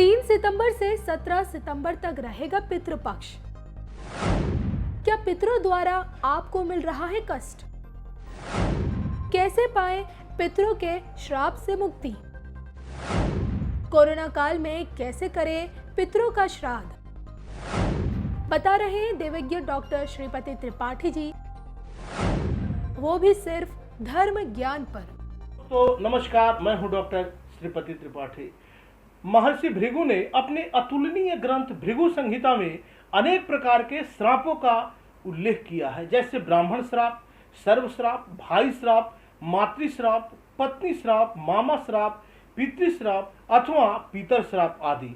3 सितंबर से 17 सितंबर तक रहेगा पितृपक्ष। क्या पितरों द्वारा आपको मिल रहा है कष्ट? कैसे पाएं पितरों के श्राप से मुक्ति? कोरोना काल में कैसे करें पितरों का श्राद्ध? बता रहे हैं देवज्ञ डॉक्टर श्रीपति त्रिपाठी जी, वो भी सिर्फ धर्म ज्ञान पर। तो नमस्कार, मैं हूं डॉक्टर श्रीपति त्रिपाठी। महर्षि भृगु ने अपने अतुलनीय ग्रंथ भृगु संहिता में अनेक प्रकार के श्रापों का उल्लेख किया है, जैसे ब्राह्मण श्राप, सर्व श्राप, भाई श्राप, मातृ श्राप, पत्नी श्राप, मामा श्राप, पितृ श्राप अथवा पितर श्राप आदि।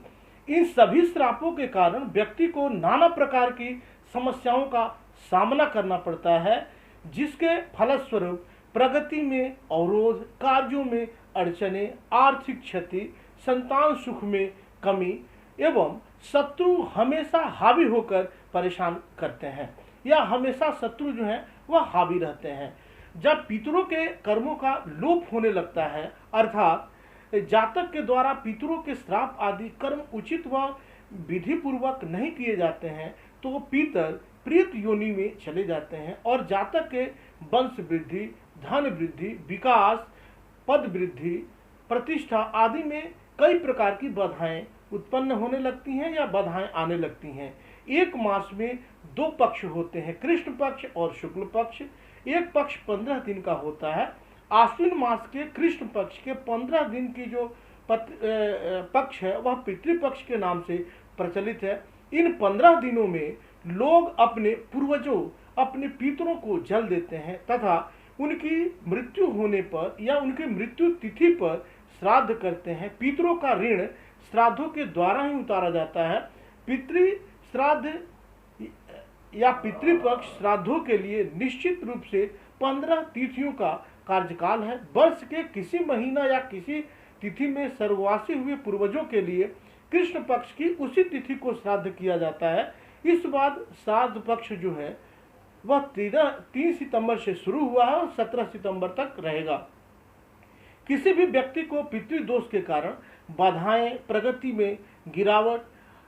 इन सभी श्रापों के कारण व्यक्ति को नाना प्रकार की समस्याओं का सामना करना पड़ता है, जिसके फलस्वरूप प्रगति में अवरोध, कार्यों में अड़चने, आर्थिक क्षति, संतान सुख में कमी एवं शत्रु हमेशा हावी होकर परेशान करते हैं या हमेशा शत्रु जो है वह हावी रहते हैं। जब पितरों के कर्मों का लोप होने लगता है, अर्थात जातक के द्वारा पितरों के श्राप आदि कर्म उचित व विधि पूर्वक नहीं किए जाते हैं, तो पितर प्रेत योनि में चले जाते हैं और जातक के वंश वृद्धि, धन वृद्धि, विकास, पद वृद्धि, प्रतिष्ठा आदि में कई प्रकार की बाधाएं उत्पन्न होने लगती हैं या बाधाएं आने लगती हैं। एक मास में 2 पक्ष होते हैं, कृष्ण पक्ष और शुक्ल पक्ष। एक पक्ष 15 दिन का होता है। आश्विन मास के कृष्ण पक्ष के 15 दिन की जो पक्ष है वह पितृपक्ष के नाम से प्रचलित है। इन 15 दिनों में लोग अपने पूर्वजों, अपने पितरों को जल देते हैं तथा उनकी मृत्यु होने पर या उनकी मृत्यु तिथि पर श्राद्ध करते हैं। पितरों का ऋण श्राद्धों के द्वारा ही उतारा जाता है। पितृ श्राद्ध या पितृपक्ष श्राद्धों के लिए निश्चित रूप से 15 तिथियों का कार्यकाल है। वर्ष के किसी महीना या किसी तिथि में स्वर्गवासी हुए पूर्वजों के लिए कृष्ण पक्ष की उसी तिथि को श्राद्ध किया जाता है। इस बाद श्राद्ध पक्ष जो है वह 3 सितंबर से शुरू हुआ है और 17 सितंबर तक रहेगा। किसी भी व्यक्ति को पितृदोष के कारण बाधाएं, प्रगति में गिरावट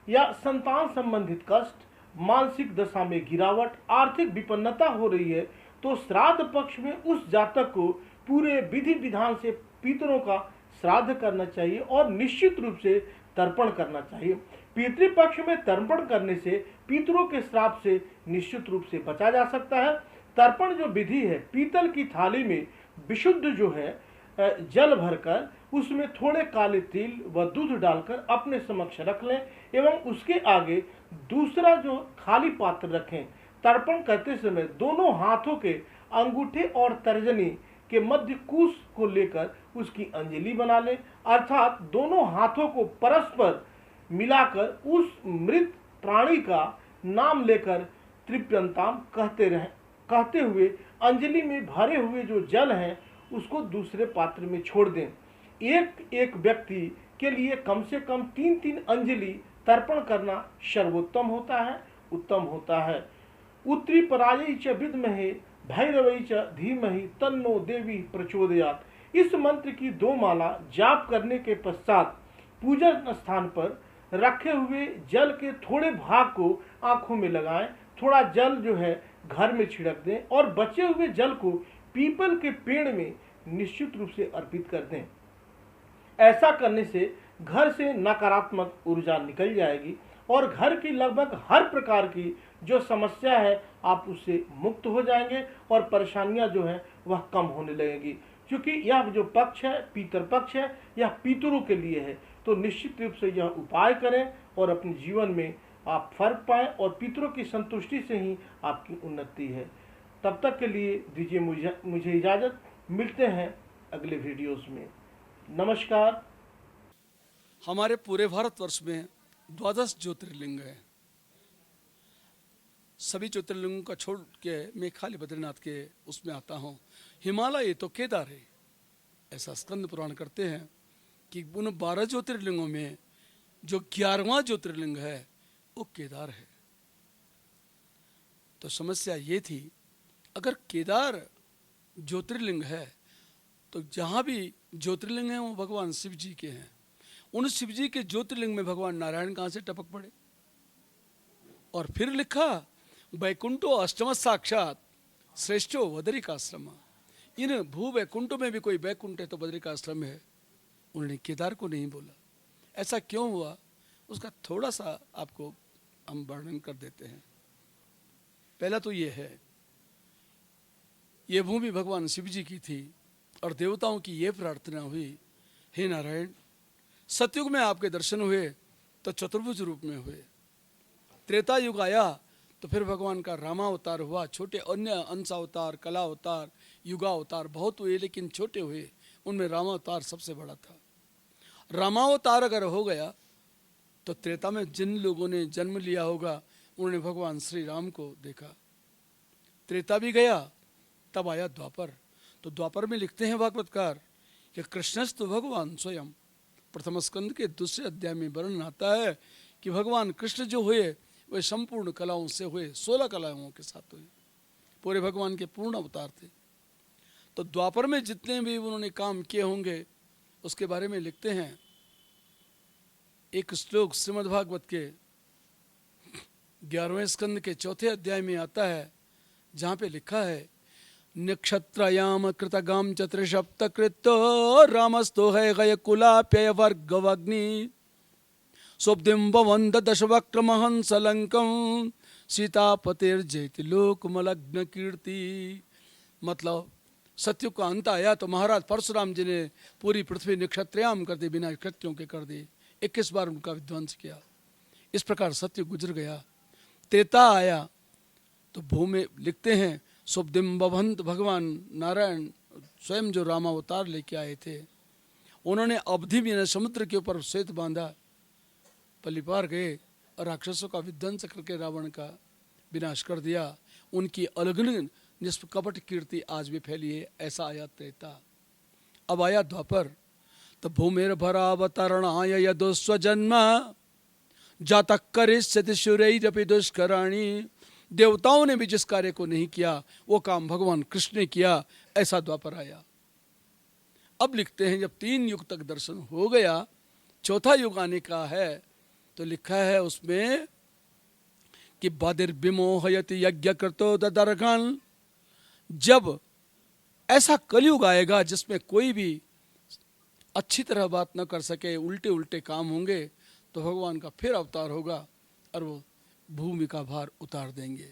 या संतान संबंधित कष्ट, मानसिक दशा में गिरावट, आर्थिक विपन्नता हो रही है, तो श्राद्ध पक्ष में उस जातक को पूरे विधि विधान से पितरों का श्राद्ध करना चाहिए और निश्चित रूप से तर्पण करना चाहिए। पितृपक्ष में तर्पण करने से पितरों के श्राप से निश्चित रूप से बचा जा सकता है। तर्पण जो विधि है, पीतल की थाली में विशुद्ध जो है जल भरकर उसमें थोड़े काले तिल व दूध डालकर अपने समक्ष रख लें एवं उसके आगे दूसरा जो खाली पात्र रखें। तर्पण करते समय दोनों हाथों के अंगूठे और तर्जनी के मध्य कुश को लेकर उसकी अंजलि बना लें, अर्थात दोनों हाथों को परस्पर मिलाकर उस मृत प्राणी का नाम लेकर त्रिप्यंताम कहते हुए अंजलि में भरे हुए जो जल है उसको दूसरे पात्र में छोड़ दें। एक एक व्यक्ति के लिए कम से कम 3-3 अंजलि तर्पण करना सर्वोत्तम होता है, उत्तम होता है। उत्तरी पराजय च विद्महे भैरवै च धीमहि तन्नो देवी प्रचोदयात्। इस मंत्र की 2 माला जाप करने के पश्चात पूजन स्थान पर रखे हुए जल के थोड़े भाग को आंखों में लगाएं, थोड़ा जल जो है घर में छिड़क दें और बचे हुए जल को पीपल के पेड़ में निश्चित रूप से अर्पित कर दें। ऐसा करने से घर से नकारात्मक ऊर्जा निकल जाएगी और घर की लगभग हर प्रकार की जो समस्या है आप उससे मुक्त हो जाएंगे और परेशानियां जो है वह कम होने लगेगी। क्योंकि यह जो पक्ष है, पितर पक्ष है, यह पितरों के लिए है, तो निश्चित रूप से यह उपाय करें और अपने जीवन में आप फर्क पाएं और पितरों की संतुष्टि से ही आपकी उन्नति है। तब तक के लिए दीजिए मुझे इजाज़त। मिलते हैं अगले वीडियोस में। नमस्कार। हमारे पूरे भारतवर्ष में 12 ज्योतिर्लिंग है। सभी ज्योतिर्लिंगों का छोड़ के मैं खाली बद्रीनाथ के उसमें आता हूँ। हिमालय तो केदार है, ऐसा स्कंद पुराण करते हैं कि उन 12 ज्योतिर्लिंगों में जो 11वां ज्योतिर्लिंग है वो केदार है। तो समस्या ये थी, अगर केदार ज्योतिर्लिंग है तो जहाँ भी ज्योतिर्लिंग है वो भगवान शिव जी के हैं। उन शिव जी के ज्योतिर्लिंग में भगवान नारायण कहाँ से टपक पड़े। और फिर लिखा वैकुंठो अष्टम साक्षात श्रेष्ठो बदरिकाश्रम। इन भू वैकुंठों में भी कोई वैकुंठ है तो बदरिकाश्रम है। उन्होंने केदार को नहीं बोला। ऐसा क्यों हुआ, उसका थोड़ा सा आपको हम वर्णन कर देते हैं। पहला तो ये है, ये भूमि भगवान शिव जी की थी और देवताओं की ये प्रार्थना हुई, हे नारायण, सतयुग में आपके दर्शन हुए तो चतुर्भुज रूप में हुए। त्रेता युग आया तो फिर भगवान का रामावतार हुआ। छोटे अन्य अंश अवतार, कला अवतार, युगा अवतार बहुत हुए, लेकिन छोटे हुए, उनमें रामावतार सबसे बड़ा था। रामावतार अगर हो गया तो त्रेता में जिन लोगों ने जन्म लिया होगा उन्होंने भगवान श्री राम को देखा। त्रेता भी गया, तब आया द्वापर। तो द्वापर में लिखते हैं भागवतकार कि कृष्णस्तु भगवान स्वयं। प्रथम स्कंद के दूसरे अध्याय में वर्णन आता है कि भगवान कृष्ण जो हुए वे संपूर्ण कलाओं से हुए, 16 कलाओं के साथ हुए, पूरे भगवान के पूर्ण अवतार थे। तो द्वापर में जितने भी उन्होंने काम किए होंगे उसके बारे में लिखते हैं। एक श्लोक श्रीमद् भागवत के 11वें स्कंद के 4थे अध्याय में आता है, जहाँ पे लिखा है नक्षत्रयाम कृतगाम चतुर्सप्त कृतो रामस्तो है गय कुलाप्य वर्गवग्नि सोब्दिम भवंत दशवक्र महंस लंकम सीतापतिर्जयति लोकमलग्न कीर्ति। मतलब सत्युग का अंत आया तो महाराज परशुराम जी ने पूरी पृथ्वी नक्षत्रयाम कर दी, बिना नक्षत्रों के कर दी, 21 बार उनका विध्वंस किया। इस प्रकार सत्युग गुजर गया। त्रेता आया तो भूमि लिखते हैं सुब्दिम भवंत, भगवान नारायण स्वयं जो रामावतार लेके आए थे, उन्होंने अवधि में समुद्र के ऊपर श्वेत बांधा, पलिपार गए और राक्षसों का विध्वंस करके रावण का विनाश कर दिया। उनकी अलगन निष्कपट कीर्ति आज भी फैली है। ऐसा आया त्रेता। अब आया द्वापर। तो भूमिर भरावतरणाय यदुस्वजन्म जातक करिष्यति शूरैरपि दुष्कराणि। देवताओं ने भी जिस कार्य को नहीं किया वो काम भगवान कृष्ण ने किया। ऐसा द्वापर आया। अब लिखते हैं जब 3 युग तक दर्शन हो गया, चौथा युग आने का है, तो लिखा है उसमें कि बदिर्विमोहयति यज्ञ कृतो ददर्घन। जब ऐसा कलयुग आएगा जिसमें कोई भी अच्छी तरह बात न कर सके, उल्टे उल्टे काम होंगे, तो भगवान का फिर अवतार होगा और वो भूमि का भार उतार देंगे।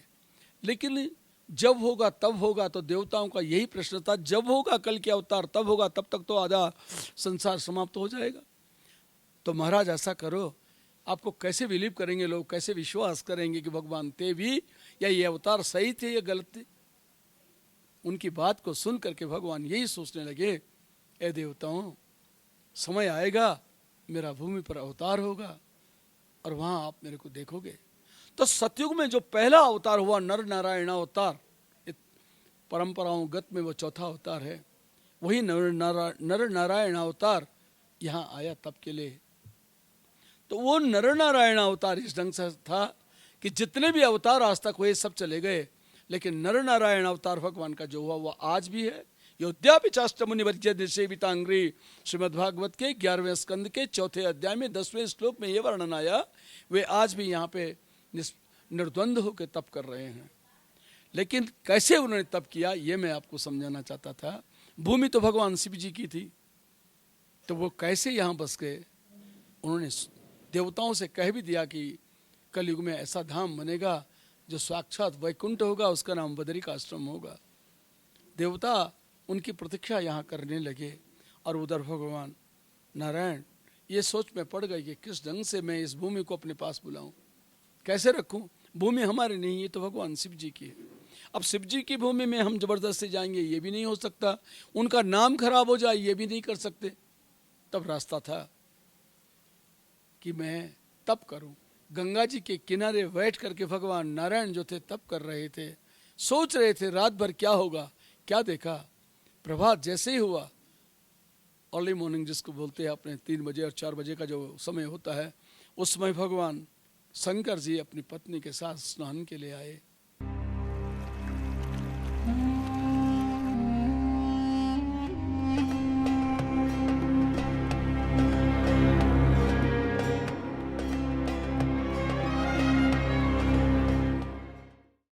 लेकिन जब होगा तब होगा, तो देवताओं का यही प्रश्न था, जब होगा कल के अवतार तब होगा, तब तक तो आधा संसार समाप्त हो जाएगा। तो महाराज ऐसा करो, आपको कैसे बिलीव करेंगे लोग, कैसे विश्वास करेंगे कि भगवान थे भी या ये अवतार सही थे या गलत थे। उनकी बात को सुन करके भगवान यही सोचने लगे, ए देवताओं, समय आएगा मेरा भूमि पर अवतार होगा और वहां आप मेरे को देखोगे। तो सतयुग में जो पहला अवतार हुआ नर नारायण अवतार, परंपराओं गत में वो चौथा अवतार है, वही नर नारायण अवतार यहाँ आया तब के लिए। तो वो नर नारायण अवतार इस ढंग से था कि जितने भी अवतार आज तक हुए सब चले गए, लेकिन नर नारायण अवतार भगवान का जो हुआ वो आज भी है। योद्यापि चाष्टमुनि वर्ज्य सेवितांग्री, श्रीमद्भागवत के 11वें स्कंद के 4थे अध्याय में 10वें श्लोक में ये वर्णन आया, वे आज भी यहाँ पे निर्द्वंद होकर तप कर रहे हैं। लेकिन कैसे उन्होंने तप किया ये मैं आपको समझाना चाहता था। भूमि तो भगवान शिव जी की थी, तो वो कैसे यहाँ बस गए। उन्होंने देवताओं से कह भी दिया कि कलयुग में ऐसा धाम बनेगा जो साक्षात वैकुंठ होगा, उसका नाम बदरिकाश्रम होगा। देवता उनकी प्रतीक्षा यहाँ करने लगे और उधर भगवान नारायण ये सोच में पड़ गए कि किस ढंग से मैं इस भूमि को अपने पास बुलाऊं, कैसे रखूं। भूमि हमारी नहीं, ये तो भगवान शिव जी की है। अब शिव जी की भूमि में हम जबरदस्ती जाएंगे ये भी नहीं हो सकता, उनका नाम खराब हो जाए ये भी नहीं कर सकते। तब रास्ता था कि मैं तप करूं। गंगा जी के किनारे बैठ करके भगवान नारायण जो थे तप कर रहे थे, सोच रहे थे रात भर क्या होगा। क्या देखा, प्रभात जैसे ही हुआ, अर्ली मॉर्निंग जिसको बोलते हैं, अपने 3 बजे और 4 बजे का जो समय होता है, उस समय भगवान शंकर जी अपनी पत्नी के साथ स्नान के लिए आए।